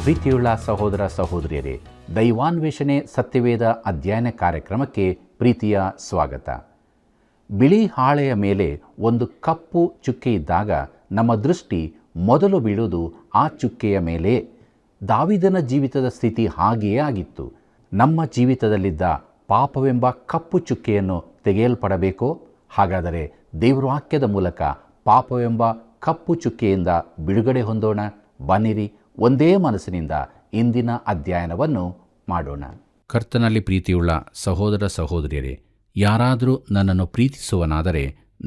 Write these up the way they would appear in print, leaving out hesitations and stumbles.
ಪ್ರೀತಿಯುಳ್ಳ ಸಹೋದರ ಸಹೋದರಿಯರೇ, ದೈವಾನ್ವೇಷಣೆ ಸತ್ಯವೇದ ಅಧ್ಯಯನ ಕಾರ್ಯಕ್ರಮಕ್ಕೆ ಪ್ರೀತಿಯ ಸ್ವಾಗತ. ಬಿಳಿ ಹಾಳೆಯ ಮೇಲೆ ಒಂದು ಕಪ್ಪು ಚುಕ್ಕೆ ಇದ್ದಾಗ ನಮ್ಮ ದೃಷ್ಟಿ ಮೊದಲು ಬೀಳುವುದು ಆ ಚುಕ್ಕೆಯ ಮೇಲೆ. ದಾವೀದನ ಜೀವಿತದ ಸ್ಥಿತಿ ಹಾಗೆಯೇ ಆಗಿತ್ತು. ನಮ್ಮ ಜೀವಿತದಲ್ಲಿದ್ದ ಪಾಪವೆಂಬ ಕಪ್ಪು ಚುಕ್ಕೆಯನ್ನು ತೆಗೆಯಲ್ಪಡಬೇಕೋ? ಹಾಗಾದರೆ ದೇವರ ವಾಕ್ಯದ ಮೂಲಕ ಪಾಪವೆಂಬ ಕಪ್ಪು ಚುಕ್ಕೆಯಿಂದ ಬಿಡುಗಡೆ ಹೊಂದೋಣ. ಬನ್ನಿರಿ, ಒಂದೇ ಮನಸ್ಸಿನಿಂದ ಇಂದಿನ ಅಧ್ಯಯನವನ್ನು ಮಾಡೋಣ. ಕರ್ತನಲ್ಲಿ ಪ್ರೀತಿಯುಳ್ಳ ಸಹೋದರ ಸಹೋದರಿಯರೇ, ಯಾರಾದರೂ ನನ್ನನ್ನು ಪ್ರೀತಿಸುವನಾದರೆ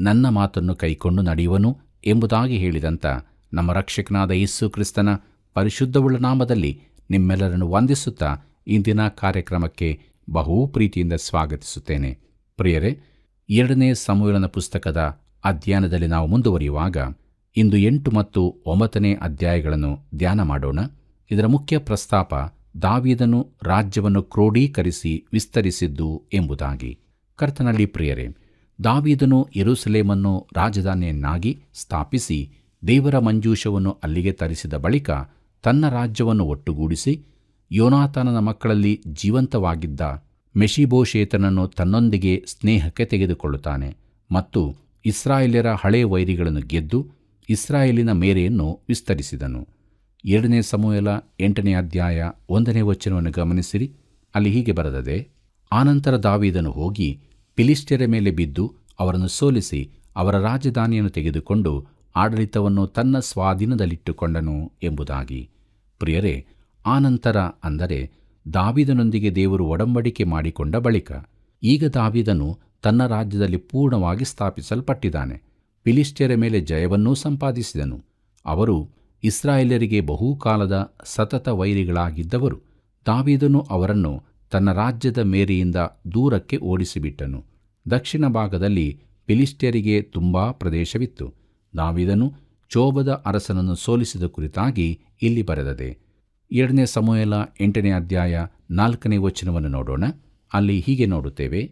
ನನ್ನ ಮಾತನ್ನು ಕೈಕೊಂಡು ನಡೆಯುವನು ಎಂಬುದಾಗಿ ಹೇಳಿದಂಥ ನಮ್ಮ ರಕ್ಷಕನಾದ ಯೇಸು ಕ್ರಿಸ್ತನ ಪರಿಶುದ್ಧವುಳ್ಳ ನಾಮದಲ್ಲಿ ನಿಮ್ಮೆಲ್ಲರನ್ನು ವಂದಿಸುತ್ತಾ ಇಂದಿನ ಕಾರ್ಯಕ್ರಮಕ್ಕೆ ಬಹು ಪ್ರೀತಿಯಿಂದ ಸ್ವಾಗತಿಸುತ್ತೇನೆ. ಪ್ರಿಯರೇ, 2ನೇ ಸಮುವೇಲನ ಪುಸ್ತಕದ ಅಧ್ಯಯನದಲ್ಲಿ ನಾವು ಮುಂದುವರಿಯುವಾಗ ಇಂದು 8 ಮತ್ತು 9ನೇ ಅಧ್ಯಾಯಗಳನ್ನು ಧ್ಯಾನ ಮಾಡೋಣ. ಇದರ ಮುಖ್ಯ ಪ್ರಸ್ತಾಪ ದಾವೀದನು ರಾಜ್ಯವನ್ನು ಕ್ರೋಢೀಕರಿಸಿ ವಿಸ್ತರಿಸಿದ್ದು ಎಂಬುದಾಗಿ. ಕರ್ತನಲ್ಲಿ ಪ್ರಿಯರೇ, ದಾವೀದನು ಯೆರೂಸಲೇಮನ್ನು ರಾಜಧಾನಿಯನ್ನಾಗಿ ಸ್ಥಾಪಿಸಿ ದೇವರ ಮಂಜೂಷವನ್ನು ಅಲ್ಲಿಗೆ ತರಿಸಿದ ಬಳಿಕ ತನ್ನ ರಾಜ್ಯವನ್ನು ಒಟ್ಟುಗೂಡಿಸಿ ಯೋನಾತಾನನ ಮಕ್ಕಳಲ್ಲಿ ಜೀವಂತವಾಗಿದ್ದ ಮೆಷಿಬೋಶೇತನನ್ನು ತನ್ನೊಂದಿಗೆ ಸ್ನೇಹಕ್ಕೆ ತೆಗೆದುಕೊಳ್ಳುತ್ತಾನೆ ಮತ್ತು ಇಸ್ರಾಯೇಲ್ಯರ ಹಳೆಯ ವೈರಿಗಳನ್ನು ಗೆದ್ದು ಇಸ್ರಾಯೇಲಿನ ಮೇರೆಯನ್ನು ವಿಸ್ತರಿಸಿದನು. 2ನೇ ಸಮುವೇಲ 8ನೇ ಅಧ್ಯಾಯ 1ನೇ ವಚನವನ್ನು ಗಮನಿಸಿರಿ. ಅಲ್ಲಿ ಹೀಗೆ ಬರೆದದೆ, ಆನಂತರ ದಾವೀದನು ಹೋಗಿ ಫಿಲಿಷ್ಟಿಯರ ಮೇಲೆ ಬಿದ್ದು ಅವರನ್ನು ಸೋಲಿಸಿ ಅವರ ರಾಜಧಾನಿಯನ್ನು ತೆಗೆದುಕೊಂಡು ಆಡಳಿತವನ್ನು ತನ್ನ ಸ್ವಾಧೀನದಲ್ಲಿಟ್ಟುಕೊಂಡನು ಎಂಬುದಾಗಿ. ಪ್ರಿಯರೇ, ಆನಂತರ ಅಂದರೆ ದಾವೀದನೊಂದಿಗೆ ದೇವರು ಒಡಂಬಡಿಕೆ ಮಾಡಿಕೊಂಡ ಬಳಿಕ ಈಗ ದಾವೀದನು ತನ್ನ ರಾಜ್ಯದಲ್ಲಿ ಪೂರ್ಣವಾಗಿ ಸ್ಥಾಪಿಸಲ್ಪಟ್ಟಿದ್ದಾನೆ. ಫಿಲಿಷ್ಟಿಯರ ಮೇಲೆ ಜಯವನ್ನೂ ಸಂಪಾದಿಸಿದನು. ಅವರು ಇಸ್ರಾಯೇಲರಿಗೆ ಬಹುಕಾಲದ ಸತತ ವೈರಿಗಳಾಗಿದ್ದವರು. ದಾವೀದನು ಅವರನ್ನು ತನ್ನ ರಾಜ್ಯದ ಮೇರೆಯಿಂದ ದೂರಕ್ಕೆ ಓಡಿಸಿಬಿಟ್ಟನು. ದಕ್ಷಿಣ ಭಾಗದಲ್ಲಿ ಫಿಲಿಷ್ಟಿಯರಿಗೆ ತುಂಬಾ ಪ್ರದೇಶವಿತ್ತು. ದಾವೀದನು ಚೋಬದ ಅರಸನನ್ನು ಸೋಲಿಸಿದ ಕುರಿತಾಗಿ ಇಲ್ಲಿ ಬರೆದದೆ. 2ನೇ ಸಮುವೇಲ 8ನೇ ಅಧ್ಯಾಯ 4ನೇ ವಚನವನ್ನು ನೋಡೋಣ. ಅಲ್ಲಿ ಹೀಗೆ ನೋಡುತ್ತೇವೆ,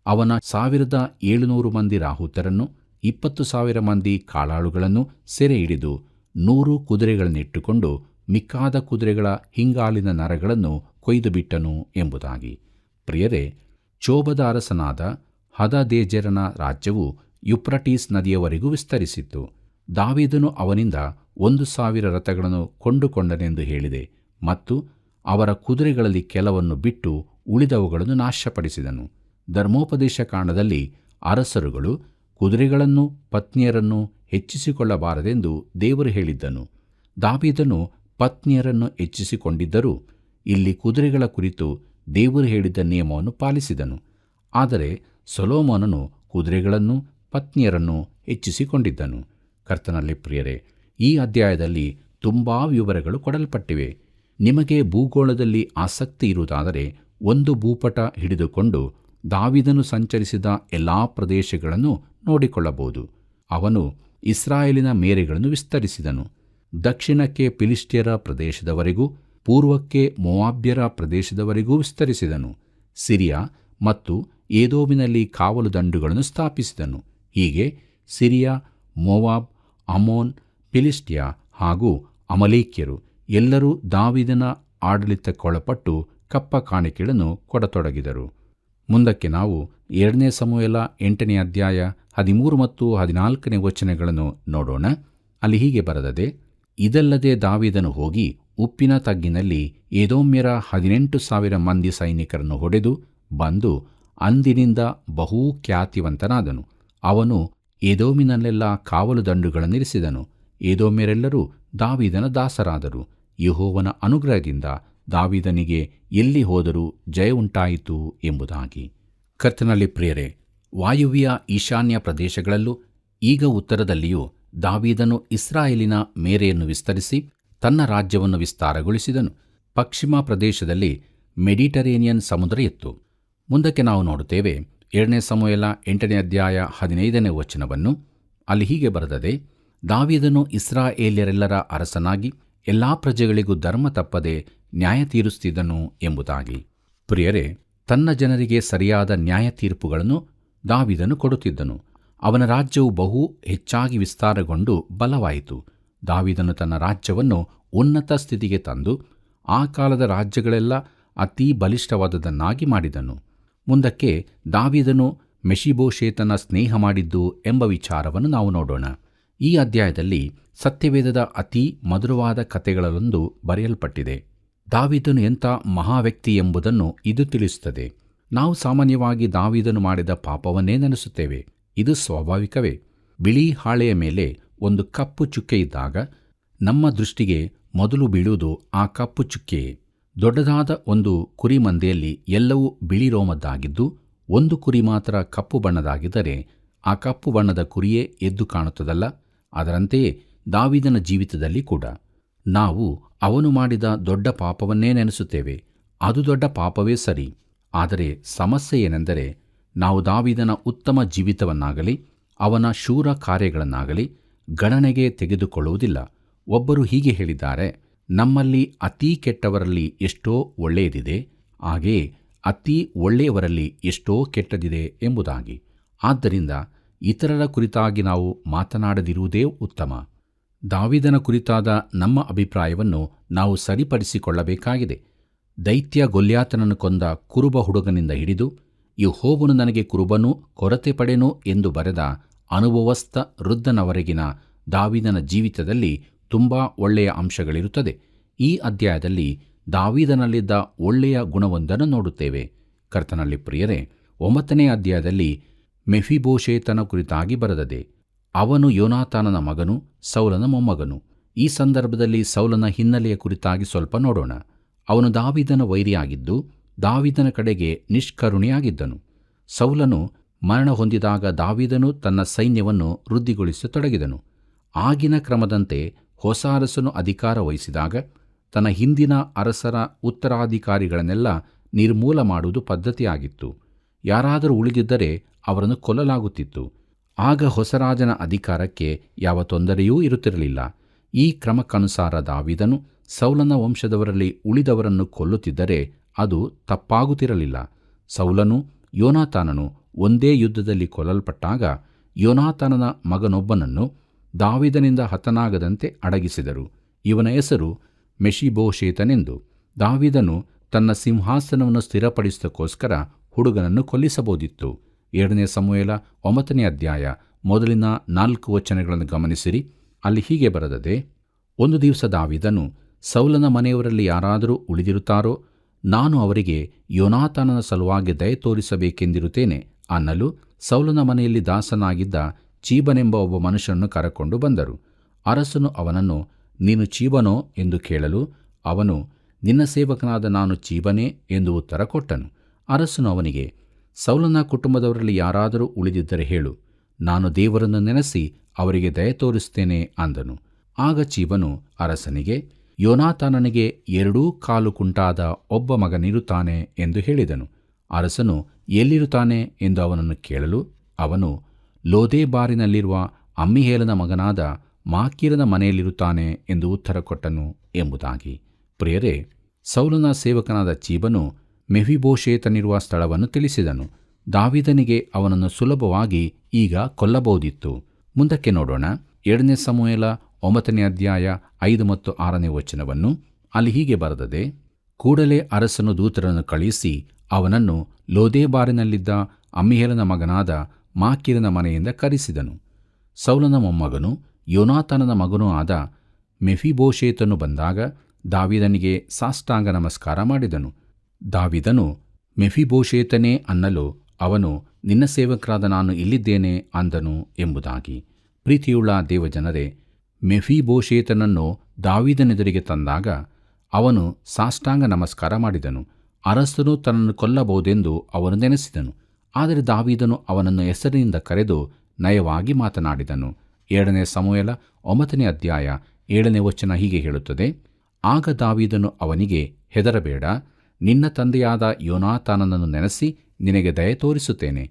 ಅವನ 1700 ಮಂದಿ ರಾಹುತರನ್ನು 20,000 ಮಂದಿ ಕಾಳಾಳುಗಳನ್ನು ಸೆರೆ ಹಿಡಿದು 100 ಕುದುರೆಗಳನ್ನಿಟ್ಟುಕೊಂಡು ಮಿಕ್ಕಾದ ಕುದುರೆಗಳ ಹಿಂಗಾಲಿನ ನರಗಳನ್ನು ಕೊಯ್ದು ಬಿಟ್ಟನು ಎಂಬುದಾಗಿ. ಪ್ರಿಯರೇ, ಚೋಬದ ಅರಸನಾದ ಹದದೇಜೆರನ ರಾಜ್ಯವು ಯುಪ್ರಟೀಸ್ ನದಿಯವರೆಗೂ ವಿಸ್ತರಿಸಿತ್ತು. ದಾವೀದನು ಅವನಿಂದ 1,000 ರಥಗಳನ್ನು ಕೊಂಡುಕೊಂಡನೆಂದು ಹೇಳಿದೆ ಮತ್ತು ಅವರ ಕುದುರೆಗಳಲ್ಲಿ ಕೆಲವನ್ನು ಬಿಟ್ಟು ಉಳಿದವುಗಳನ್ನು ನಾಶಪಡಿಸಿದನು. ಧರ್ಮೋಪದೇಶ ಕಾಂಡದಲ್ಲಿ ಅರಸರುಗಳು ಕುದುರೆಗಳನ್ನು ಪತ್ನಿಯರನ್ನು ಹೆಚ್ಚಿಸಿಕೊಳ್ಳಬಾರದೆಂದು ದೇವರು ಹೇಳಿದ್ದನು. ದಾವೀದನು ಪತ್ನಿಯರನ್ನು ಹೆಚ್ಚಿಸಿಕೊಂಡಿದ್ದರೂ ಇಲ್ಲಿ ಕುದುರೆಗಳ ಕುರಿತು ದೇವರು ಹೇಳಿದ್ದ ನಿಯಮವನ್ನು ಪಾಲಿಸಿದನು. ಆದರೆ ಸೊಲೊಮೋನನು ಕುದುರೆಗಳನ್ನು ಪತ್ನಿಯರನ್ನು ಹೆಚ್ಚಿಸಿಕೊಂಡಿದ್ದನು. ಕರ್ತನಲ್ಲಿ ಪ್ರಿಯರೇ, ಈ ಅಧ್ಯಾಯದಲ್ಲಿ ತುಂಬಾ ವಿವರಗಳು ಕೊಡಲ್ಪಟ್ಟಿವೆ. ನಿಮಗೆ ಭೂಗೋಳದಲ್ಲಿ ಆಸಕ್ತಿ ಇರುವುದಾದರೆ ಒಂದು ಭೂಪಟ ಹಿಡಿದುಕೊಂಡು ದಾವೀದನು ಸಂಚರಿಸಿದ ಎಲ್ಲಾ ಪ್ರದೇಶಗಳನ್ನು ನೋಡಿಕೊಳ್ಳಬಹುದು. ಅವನು ಇಸ್ರಾಯೇಲಿನ ಮೇರೆಗಳನ್ನು ವಿಸ್ತರಿಸಿದನು. ದಕ್ಷಿಣಕ್ಕೆ ಫಿಲಿಷ್ಟಿಯರ ಪ್ರದೇಶದವರೆಗೂ, ಪೂರ್ವಕ್ಕೆ ಮೋವಾಬ್ಯರ ಪ್ರದೇಶದವರೆಗೂ ವಿಸ್ತರಿಸಿದನು. ಸಿರಿಯಾ ಮತ್ತು ಏದೋಮಿನಲ್ಲಿ ಕಾವಲು ದಂಡುಗಳನ್ನು ಸ್ಥಾಪಿಸಿದನು. ಹೀಗೆ ಸಿರಿಯಾ, ಮೋವಾಬ್, ಅಮೋನ್, ಫಿಲಿಷ್ಟಿಯ ಹಾಗೂ ಅಮಲೇಕ್ಯರು ಎಲ್ಲರೂ ದಾವೀದನ ಆಡಳಿತಕ್ಕೊಳಪಟ್ಟು ಕಪ್ಪ ಕಾಣಿಕೆಗಳನ್ನು ಕೊಡತೊಡಗಿದರು. ಮುಂದಕ್ಕೆ ನಾವು 2ನೇ ಸಮುವೇಲ 8ನೇ ಅಧ್ಯಾಯ 13 ಮತ್ತು 14ನೇ ವಚನಗಳನ್ನು ನೋಡೋಣ. ಅಲ್ಲಿ ಹೀಗೆ ಬರೆದದೆ, ಇದಲ್ಲದೆ ದಾವೀದನು ಹೋಗಿ ಉಪ್ಪಿನ ತಗ್ಗಿನಲ್ಲಿ ಏದೋಮ್ಯರ 18,000 ಮಂದಿ ಸೈನಿಕರನ್ನು ಹೊಡೆದು ಬಂದು ಅಂದಿನಿಂದ ಬಹು ಖ್ಯಾತಿವಂತನಾದನು. ಅವನು ಏದೋಮಿನಲ್ಲೆಲ್ಲ ಕಾವಲು ದಂಡುಗಳನ್ನಿರಿಸಿದನು. ಏದೋಮ್ಯರೆಲ್ಲರೂ ದಾವೀದನ ದಾಸರಾದರು. ಯೆಹೋವನ ಅನುಗ್ರಹದಿಂದ ದಾವೀದನಿಗೆ ಎಲ್ಲಿ ಹೋದರೂ ಜಯ ಉಂಟಾಯಿತು ಎಂಬುದಾಗಿ. ಕರ್ತನಲ್ಲಿ ಪ್ರಿಯರೇ, ವಾಯುವ್ಯ ಈಶಾನ್ಯ ಪ್ರದೇಶಗಳಲ್ಲೂ ಈಗ ಉತ್ತರದಲ್ಲಿಯೂ ದಾವೀದನು ಇಸ್ರಾಯೇಲಿನ ಮೇರೆಯನ್ನು ವಿಸ್ತರಿಸಿ ತನ್ನ ರಾಜ್ಯವನ್ನು ವಿಸ್ತಾರಗೊಳಿಸಿದನು. ಪಶ್ಚಿಮ ಪ್ರದೇಶದಲ್ಲಿ ಮೆಡಿಟರೇನಿಯನ್ ಸಮುದ್ರ ಇತ್ತು. ಮುಂದಕ್ಕೆ ನಾವು ನೋಡುತ್ತೇವೆ 2ನೇ ಸಮುವೇಲ 8ನೇ ಅಧ್ಯಾಯ 15ನೇ ವಚನವನ್ನು. ಅಲ್ಲಿ ಹೀಗೆ ಬರೆದದೆ, ದಾವೀದನು ಇಸ್ರಾಯೇಲ್ಯರೆಲ್ಲರ ಅರಸನಾಗಿ ಎಲ್ಲಾ ಪ್ರಜೆಗಳಿಗೂ ಧರ್ಮ ತಪ್ಪದೆ ನ್ಯಾಯ ತೀರಿಸುತ್ತಿದ್ದನು ಎಂಬುದಾಗಿ. ಪ್ರಿಯರೇ, ತನ್ನ ಜನರಿಗೆ ಸರಿಯಾದ ನ್ಯಾಯ ತೀರ್ಪುಗಳನ್ನು ದಾವೀದನು ಕೊಡುತ್ತಿದ್ದನು. ಅವನ ರಾಜ್ಯವು ಬಹು ಹೆಚ್ಚಾಗಿ ವಿಸ್ತಾರಗೊಂಡು ಬಲವಾಯಿತು. ದಾವೀದನು ತನ್ನ ರಾಜ್ಯವನ್ನು ಉನ್ನತ ಸ್ಥಿತಿಗೆ ತಂದು ಆ ಕಾಲದ ರಾಜ್ಯಗಳೆಲ್ಲ ಅತೀ ಬಲಿಷ್ಠವಾದದನ್ನಾಗಿ ಮಾಡಿದನು. ಮುಂದಕ್ಕೆ ದಾವೀದನು ಮೆಷಿಬೋಶೇತನ ಸ್ನೇಹ ಮಾಡಿದ್ದು ಎಂಬ ವಿಚಾರವನ್ನು ನಾವು ನೋಡೋಣ. ಈ ಅಧ್ಯಾಯದಲ್ಲಿ ಸತ್ಯವೇದದ ಅತೀ ಮಧುರವಾದ ಕಥೆಗಳಲ್ಲೊಂದು ಬರೆಯಲ್ಪಟ್ಟಿದೆ. ದಾವೀದನು ಎಂಥ ಮಹಾವ್ಯಕ್ತಿ ಎಂಬುದನ್ನು ಇದು ತಿಳಿಸುತ್ತದೆ. ನಾವು ಸಾಮಾನ್ಯವಾಗಿ ದಾವೀದನು ಮಾಡಿದ ಪಾಪವನ್ನೇ ನೆನೆಸುತ್ತೇವೆ. ಇದು ಸ್ವಾಭಾವಿಕವೇ. ಬಿಳಿ ಹಾಳೆಯ ಮೇಲೆ ಒಂದು ಕಪ್ಪು ಚುಕ್ಕೆ ಇದ್ದಾಗ ನಮ್ಮ ದೃಷ್ಟಿಗೆ ಮೊದಲು ಬೀಳುವುದು ಆ ಕಪ್ಪು ಚುಕ್ಕೆಯೇ. ದೊಡ್ಡದಾದ ಒಂದು ಕುರಿ ಮಂದೆಯಲ್ಲಿ ಎಲ್ಲವೂ ಬಿಳಿ ರೋಮದ್ದಾಗಿದ್ದು, ಒಂದು ಕುರಿ ಮಾತ್ರ ಕಪ್ಪು ಬಣ್ಣದಾಗಿದ್ದರೆ ಆ ಕಪ್ಪು ಬಣ್ಣದ ಕುರಿಯೇ ಎದ್ದು ಕಾಣುತ್ತದಲ್ಲ. ಅದರಂತೆಯೇ ದಾವೀದನ ಜೀವಿತದಲ್ಲಿ ಕೂಡ ನಾವು ಅವನು ಮಾಡಿದ ದೊಡ್ಡ ಪಾಪವನ್ನೇ ನೆನೆಸುತ್ತೇವೆ. ಅದು ದೊಡ್ಡ ಪಾಪವೇ ಸರಿ. ಆದರೆ ಸಮಸ್ಯೆ ಏನೆಂದರೆ, ನಾವು ದಾವೀದನ ಉತ್ತಮ ಜೀವಿತವನ್ನಾಗಲಿ ಅವನ ಶೂರ ಕಾರ್ಯಗಳನ್ನಾಗಲಿ ಗಣನೆಗೆ ತೆಗೆದುಕೊಳ್ಳುವುದಿಲ್ಲ. ಒಬ್ಬರು ಹೀಗೆ ಹೇಳಿದ್ದಾರೆ, ನಮ್ಮಲ್ಲಿ ಅತೀ ಕೆಟ್ಟವರಲ್ಲಿ ಎಷ್ಟೋ ಒಳ್ಳೆಯದಿದೆ, ಹಾಗೆಯೇ ಅತೀ ಒಳ್ಳೆಯವರಲ್ಲಿ ಎಷ್ಟೋ ಕೆಟ್ಟದಿದೆ ಎಂಬುದಾಗಿ. ಆದ್ದರಿಂದ ಇತರರ ಕುರಿತಾಗಿ ನಾವು ಮಾತನಾಡದಿರುವುದೇ ಉತ್ತಮ. ದಾವೀದನ ಕುರಿತಾದ ನಮ್ಮ ಅಭಿಪ್ರಾಯವನ್ನು ನಾವು ಸರಿಪಡಿಸಿಕೊಳ್ಳಬೇಕಾಗಿದೆ. ದೈತ್ಯ ಗೊಲ್ಯಾತನನ್ನು ಕೊಂದ ಕುರುಬ ಹುಡುಗನಿಂದ ಹಿಡಿದು ಯೆಹೋವನು ನನಗೆ ಕುರುಬನೂ ಕೊರತೆ ಪಡೆನು ಎಂದು ಬರೆದ ಅನುಭವಸ್ಥ ವೃದ್ಧನವರೆಗಿನ ದಾವೀದನ ಜೀವಿತದಲ್ಲಿ ತುಂಬ ಒಳ್ಳೆಯ ಅಂಶಗಳಿರುತ್ತದೆ. ಈ ಅಧ್ಯಾಯದಲ್ಲಿ ದಾವೀದನಲ್ಲಿದ್ದ ಒಳ್ಳೆಯ ಗುಣವೊಂದನ್ನು ನೋಡುತ್ತೇವೆ. ಕರ್ತನಲ್ಲಿ ಪ್ರಿಯರೇ, 9ನೇ ಅಧ್ಯಾಯದಲ್ಲಿ ಮೆಫಿಬೋಶೇತನ ಕುರಿತಾಗಿ ಬರೆದದೆ. ಅವನು ಯೋನಾತಾನನ ಮಗನು, ಸೌಲನ ಮೊಮ್ಮಗನು. ಈ ಸಂದರ್ಭದಲ್ಲಿ ಸೌಲನ ಹಿನ್ನೆಲೆಯ ಕುರಿತಾಗಿ ಸ್ವಲ್ಪ ನೋಡೋಣ. ಅವನು ದಾವೀದನ ವೈರಿಯಾಗಿದ್ದು ದಾವೀದನ ಕಡೆಗೆ ನಿಷ್ಕರುಣಿಯಾಗಿದ್ದನು. ಸೌಲನು ಮರಣ ಹೊಂದಿದಾಗ ದಾವೀದನು ತನ್ನ ಸೈನ್ಯವನ್ನು ವೃದ್ಧಿಗೊಳಿಸತೊಡಗಿದನು. ಆಗಿನ ಕ್ರಮದಂತೆ ಹೊಸ ಅರಸನು ಅಧಿಕಾರ ವಹಿಸಿದಾಗ ತನ್ನ ಹಿಂದಿನ ಅರಸರ ಉತ್ತರಾಧಿಕಾರಿಗಳನ್ನೆಲ್ಲ ನಿರ್ಮೂಲ ಮಾಡುವುದು ಪದ್ಧತಿಯಾಗಿತ್ತು. ಯಾರಾದರೂ ಉಳಿದಿದ್ದರೆ ಅವರನ್ನು ಕೊಲ್ಲಲಾಗುತ್ತಿತ್ತು. ಆಗ ಹೊಸರಾಜನ ಅಧಿಕಾರಕ್ಕೆ ಯಾವ ತೊಂದರೆಯೂ ಇರುತ್ತಿರಲಿಲ್ಲ. ಈ ಕ್ರಮಕ್ಕನುಸಾರ ದಾವೀದನು ಸೌಲನ ವಂಶದವರಲ್ಲಿ ಉಳಿದವರನ್ನು ಕೊಲ್ಲುತ್ತಿದ್ದರೆ ಅದು ತಪ್ಪಾಗುತ್ತಿರಲಿಲ್ಲ. ಸೌಲನು ಯೋನಾತಾನನು ಒಂದೇ ಯುದ್ಧದಲ್ಲಿ ಕೊಲ್ಲಲ್ಪಟ್ಟಾಗ ಯೋನಾತಾನನ ಮಗನೊಬ್ಬನನ್ನು ದಾವೀದನಿಂದ ಹತನಾಗದಂತೆ ಅಡಗಿಸಿದರು. ಇವನ ಹೆಸರು ಮೆಷಿಬೋಶೇತನೆಂದು. ದಾವೀದನು ತನ್ನ ಸಿಂಹಾಸನವನ್ನು ಸ್ಥಿರಪಡಿಸುವುದಕ್ಕೋಸ್ಕರ ಹುಡುಗನನ್ನು ಕೊಲ್ಲಿಸಬಹುದಿತ್ತು. 2ನೇ ಸಮುವೇಲ 9ನೇ ಅಧ್ಯಾಯ ಮೊದಲಿನ 4 ವಚನಗಳನ್ನು ಗಮನಿಸಿರಿ. ಅಲ್ಲಿ ಹೀಗೆ ಬರೆದದೆ, ಒಂದು ದಿವಸ ದಾವೀದನು ಸೌಲನ ಮನೆಯವರಲ್ಲಿ ಯಾರಾದರೂ ಉಳಿದಿರುತ್ತಾರೋ ನಾನು ಅವರಿಗೆ ಯೋನಾತಾನನ ಸಲುವಾಗಿ ದಯೆ ತೋರಿಸಬೇಕೆಂದಿರುತ್ತೇನೆ ಅನ್ನಲು ಸೌಲನ ಮನೆಯಲ್ಲಿ ದಾಸನಾಗಿದ್ದ ಚೀಬನೆಂಬ ಒಬ್ಬ ಮನುಷ್ಯನನ್ನು ಕರಕೊಂಡು ಬಂದರು. ಅರಸನು ಅವನನ್ನು, ನೀನು ಚೀಬನೋ ಎಂದು ಕೇಳಲು ಅವನು, ನಿನ್ನ ಸೇವಕನಾದ ನಾನು ಚೀಬನೇ ಎಂದು ಉತ್ತರ ಕೊಟ್ಟನು. ಅರಸನು ಅವನಿಗೆ, ಸೌಲನ ಕುಟುಂಬದವರಲ್ಲಿ ಯಾರಾದರೂ ಉಳಿದಿದ್ದರೆ ಹೇಳು, ನಾನು ದೇವರನ್ನು ನೆನೆಸಿ ಅವರಿಗೆ ದಯೆ ತೋರಿಸುತ್ತೇನೆ ಅಂದನು. ಆಗ ಚೀಬನು ಅರಸನಿಗೆ, ಯೋನಾತಾನನಿಗೆ 2 ಕಾಲು ಕುಂಟಾದ ಒಬ್ಬ ಮಗನಿರುತ್ತಾನೆ ಎಂದು ಹೇಳಿದನು. ಅರಸನು ಎಲ್ಲಿರುತ್ತಾನೆ ಎಂದು ಅವನನ್ನು ಕೇಳಲು ಅವನು, ಲೋದೇಬಾರಿನಲ್ಲಿರುವ ಅಮ್ಮಿಹೇಲನ ಮಗನಾದ ಮಾಕೀರನ ಮನೆಯಲ್ಲಿರುತ್ತಾನೆ ಎಂದು ಉತ್ತರ ಕೊಟ್ಟನು ಎಂಬುದಾಗಿ. ಪ್ರಿಯರೇ, ಸೌಲನ ಸೇವಕನಾದ ಚೀಬನು ಮೆಫಿಬೋಶೇತನಿರುವ ಸ್ಥಳವನ್ನು ತಿಳಿಸಿದನು. ದಾವೀದನಿಗೆ ಅವನನ್ನು ಸುಲಭವಾಗಿ ಈಗ ಕೊಲ್ಲಬಹುದಿತ್ತು. ಮುಂದಕ್ಕೆ ನೋಡೋಣ. 2ನೇ ಸಮುವೇಲ 9ನೇ ಅಧ್ಯಾಯ 5 ಮತ್ತು 6ನೇ ವಚನವನ್ನು. ಅಲ್ಲಿ ಹೀಗೆ ಬರೆದದೆ, ಕೂಡಲೇ ಅರಸನು ದೂತರನ್ನು ಕಳುಹಿಸಿ ಅವನನ್ನು ಲೋದೇಬಾರಿನಲ್ಲಿದ್ದ ಅಮ್ಮಿಹೇಲನ ಮಗನಾದ ಮಾಕೀರನ ಮನೆಯಿಂದ ಕರೆಸಿದನು. ಸೌಲನ ಮೊಮ್ಮಗನು ಯೋನಾತಾನನ ಮಗನೂ ಆದ ಮೆಫಿಬೋಶೇತನು ಬಂದಾಗ ದಾವೀದನಿಗೆ ಸಾಷ್ಟಾಂಗ ನಮಸ್ಕಾರ ಮಾಡಿದನು. ದಾವೀದನು ಮೆಫಿಬೋಶೇತನೇ ಅನ್ನಲು ಅವನು, ನಿನ್ನ ಸೇವಕರಾದ ನಾನು ಇಲ್ಲಿದ್ದೇನೆ ಅಂದನು ಎಂಬುದಾಗಿ. ಪ್ರೀತಿಯುಳ್ಳ ದೇವಜನರೇ, ಮೆಫಿಬೋಶೇತನನ್ನು ದಾವೀದನೆದುರಿಗೆ ತಂದಾಗ ಅವನು ಸಾಷ್ಟಾಂಗ ನಮಸ್ಕಾರ ಮಾಡಿದನು. ಅರಸನು ತನ್ನನ್ನು ಕೊಲ್ಲಬಹುದೆಂದು ಅವನು ನೆನೆಸಿದನು. ಆದರೆ ದಾವೀದನು ಅವನನ್ನು ಹೆಸರಿನಿಂದ ಕರೆದು ನಯವಾಗಿ ಮಾತನಾಡಿದನು. 2ನೇ ಸಮುವೇಲ 9ನೇ ಅಧ್ಯಾಯ 7ನೇ ವಚನ ಹೀಗೆ ಹೇಳುತ್ತದೆ, ಆಗ ದಾವೀದನು ಅವನಿಗೆ, ಹೆದರಬೇಡ, ನಿನ್ನ ತಂದೆಯಾದ ಯೋನಾತಾನನನ್ನು ನೆನೆಸಿ ನಿನಗೆ ದಯೆ ತೋರಿಸುತ್ತೇನೆ.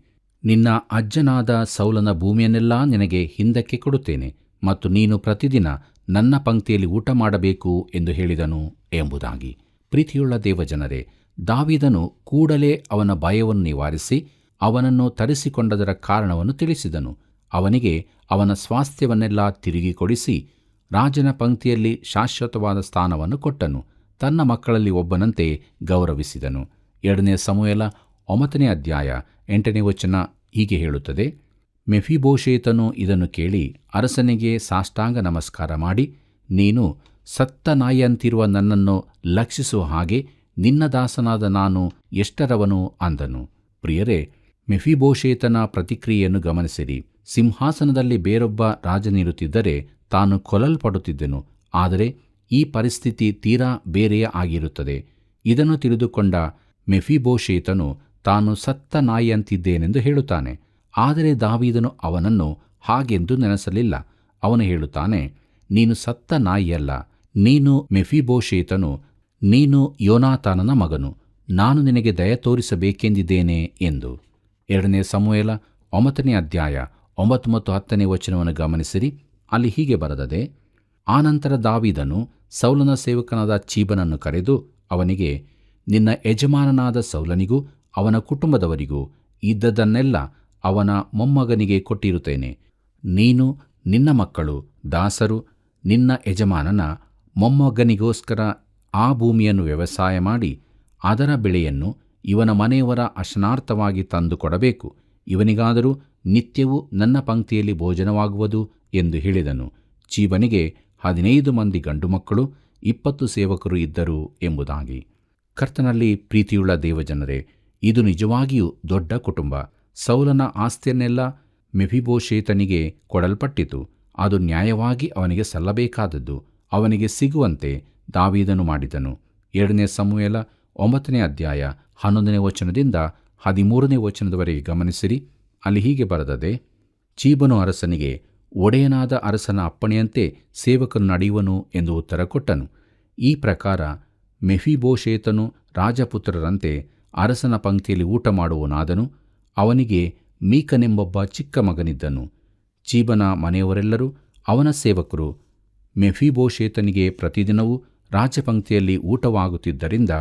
ನಿನ್ನ ಅಜ್ಜನಾದ ಸೌಲನ ಭೂಮಿಯನ್ನೆಲ್ಲ ನಿನಗೆ ಹಿಂದಕ್ಕೆ ಕೊಡುತ್ತೇನೆ ಮತ್ತು ನೀನು ಪ್ರತಿದಿನ ನನ್ನ ಪಂಕ್ತಿಯಲ್ಲಿ ಊಟ ಮಾಡಬೇಕು ಎಂದು ಹೇಳಿದನು ಎಂಬುದಾಗಿ. ಪ್ರೀತಿಯುಳ್ಳ ದೇವಜನರೇ, ದಾವೀದನು ಕೂಡಲೇ ಅವನ ಭಯವನ್ನು ನಿವಾರಿಸಿ ಅವನನ್ನು ತರಿಸಿಕೊಂಡದರ ಕಾರಣವನ್ನು ತಿಳಿಸಿದನು. ಅವನಿಗೆ ಅವನ ಸ್ವಾಸ್ಥ್ಯವನ್ನೆಲ್ಲ ತಿರುಗಿ ಕೊಡಿಸಿ ರಾಜನ ಪಂಕ್ತಿಯಲ್ಲಿ ಶಾಶ್ವತವಾದ ಸ್ಥಾನವನ್ನು ಕೊಟ್ಟನು. ತನ್ನ ಮಕ್ಕಳಲ್ಲಿ ಒಬ್ಬನಂತೆ ಗೌರವಿಸಿದನು. 2 ಸಮುವೇಲ 9ನೇ ಅಧ್ಯಾಯ 8ನೇ ವಚನ ಹೀಗೆ ಹೇಳುತ್ತದೆ, ಮೆಫಿಬೋಶೇತನು ಇದನ್ನು ಕೇಳಿ ಅರಸನಿಗೆ ಸಾಷ್ಟಾಂಗ ನಮಸ್ಕಾರ ಮಾಡಿ, ನೀನು ಸತ್ತ ನಾಯಿಯಂತಿರುವ ನನ್ನನ್ನು ಲಕ್ಷಿಸುವ ಹಾಗೆ ನಿನ್ನ ದಾಸನಾದ ನಾನು ಎಷ್ಟರವನು ಅಂದನು. ಪ್ರಿಯರೇ, ಮೆಫಿಬೋಶೇತನ ಪ್ರತಿಕ್ರಿಯೆಯನ್ನು ಗಮನಿಸಿರಿ. ಸಿಂಹಾಸನದಲ್ಲಿ ಬೇರೊಬ್ಬ ರಾಜನಿರುತ್ತಿದ್ದರೆ ತಾನು ಕೊಲ್ಲಲ್ಪಡುತ್ತಿದ್ದನು. ಆದರೆ ಈ ಪರಿಸ್ಥಿತಿ ತೀರಾ ಬೇರೆಯೇ ಆಗಿರುತ್ತದೆ. ಇದನ್ನು ತಿಳಿದುಕೊಂಡ ಮೆಫಿಬೋಶೇತನು ತಾನು ಸತ್ತ ನಾಯಿಯಂತಿದ್ದೇನೆಂದು ಹೇಳುತ್ತಾನೆ. ಆದರೆ ದಾವೀದನು ಅವನನ್ನು ಹಾಗೆಂದು ನೆನೆಸಲಿಲ್ಲ. ಅವನು ಹೇಳುತ್ತಾನೆ, ನೀನು ಸತ್ತ ನಾಯಿಯಲ್ಲ, ನೀನು ಮೆಫಿಬೋಶೇತನು, ನೀನು ಯೋನಾತಾನನ ಮಗನು, ನಾನು ನಿನಗೆ ದಯ ತೋರಿಸಬೇಕೆಂದಿದ್ದೇನೆ ಎಂದು. 2 ಸಮುವೇಲ 9ನೇ ಅಧ್ಯಾಯ 9 ಮತ್ತು 10ನೇ ವಚನವನ್ನು ಗಮನಿಸಿರಿ. ಅಲ್ಲಿ ಹೀಗೆ ಬರೆದದೆ, ಆನಂತರ ದಾವೀದನು ಸೌಲನ ಸೇವಕನಾದ ಚೀಬನನ್ನು ಕರೆದು ಅವನಿಗೆ, ನಿನ್ನ ಯಜಮಾನನಾದ ಸೌಲನಿಗೂ ಅವನ ಕುಟುಂಬದವರಿಗೂ ಇದ್ದದನ್ನೆಲ್ಲ ಅವನ ಮೊಮ್ಮಗನಿಗೆ ಕೊಟ್ಟಿರುತ್ತೇನೆ. ನೀನು, ನಿನ್ನ ಮಕ್ಕಳು, ದಾಸರು ನಿನ್ನ ಯಜಮಾನನ ಮೊಮ್ಮಗನಿಗೋಸ್ಕರ ಆ ಭೂಮಿಯನ್ನು ವ್ಯವಸಾಯ ಮಾಡಿ ಅದರ ಬೆಳೆಯನ್ನು ಇವನ ಮನೆಯವರ ಅಶನಾರ್ಥವಾಗಿ ತಂದು ಕೊಡಬೇಕು. ಇವನಿಗಾದರೂ ನಿತ್ಯವೂ ನನ್ನ ಪಂಕ್ತಿಯಲ್ಲಿ ಭೋಜನವಾಗುವುದು ಎಂದು ಹೇಳಿದನು. ಚೀಬನಿಗೆ 15 ಮಂದಿ ಗಂಡು ಮಕ್ಕಳು, 20 ಸೇವಕರು ಇದ್ದರು ಎಂಬುದಾಗಿ. ಕರ್ತನಲ್ಲಿ ಪ್ರೀತಿಯುಳ್ಳ ದೇವಜನರೇ, ಇದು ನಿಜವಾಗಿಯೂ ದೊಡ್ಡ ಕುಟುಂಬ. ಸೌಲನ ಆಸ್ತಿಯನ್ನೆಲ್ಲ ಮೆಫಿಬೋಶೇತನಿಗೆ ಕೊಡಲ್ಪಟ್ಟಿತು. ಅದು ನ್ಯಾಯವಾಗಿ ಅವನಿಗೆ ಸಲ್ಲಬೇಕಾದದ್ದು. ಅವನಿಗೆ ಸಿಗುವಂತೆ ದಾವೀದನು ಮಾಡಿದನು. 2 ಸಮುವೇಲ 9ನೇ ಅಧ್ಯಾಯ 11ನೇ ವಚನದಿಂದ 13ನೇ ವಚನದವರೆಗೆ ಗಮನಿಸಿರಿ. ಅಲ್ಲಿ ಹೀಗೆ ಬರೆದದೆ, ಚೀಬನು ಅರಸನಿಗೆ, ಒಡೆಯನಾದ ಅರಸನ ಅಪ್ಪಣೆಯಂತೆ ಸೇವಕನು ನಡೆಯುವನು ಎಂದು ಉತ್ತರ ಕೊಟ್ಟನು. ಈ ಪ್ರಕಾರ ಮೆಫಿಬೋಶೇತನು ರಾಜಪುತ್ರರಂತೆ ಅರಸನ ಪಂಕ್ತಿಯಲ್ಲಿ ಊಟ ಮಾಡುವನಾದನು. ಅವನಿಗೆ ಮೀಕನೆಂಬೊಬ್ಬ ಚಿಕ್ಕ ಮಗನಿದ್ದನು. ಚೀಬನ ಮನೆಯವರೆಲ್ಲರೂ ಅವನ ಸೇವಕರು. ಮೆಫಿಬೋಶೇತನಿಗೆ ಪ್ರತಿದಿನವೂ ರಾಜಪಂಕ್ತಿಯಲ್ಲಿ ಊಟವಾಗುತ್ತಿದ್ದರಿಂದ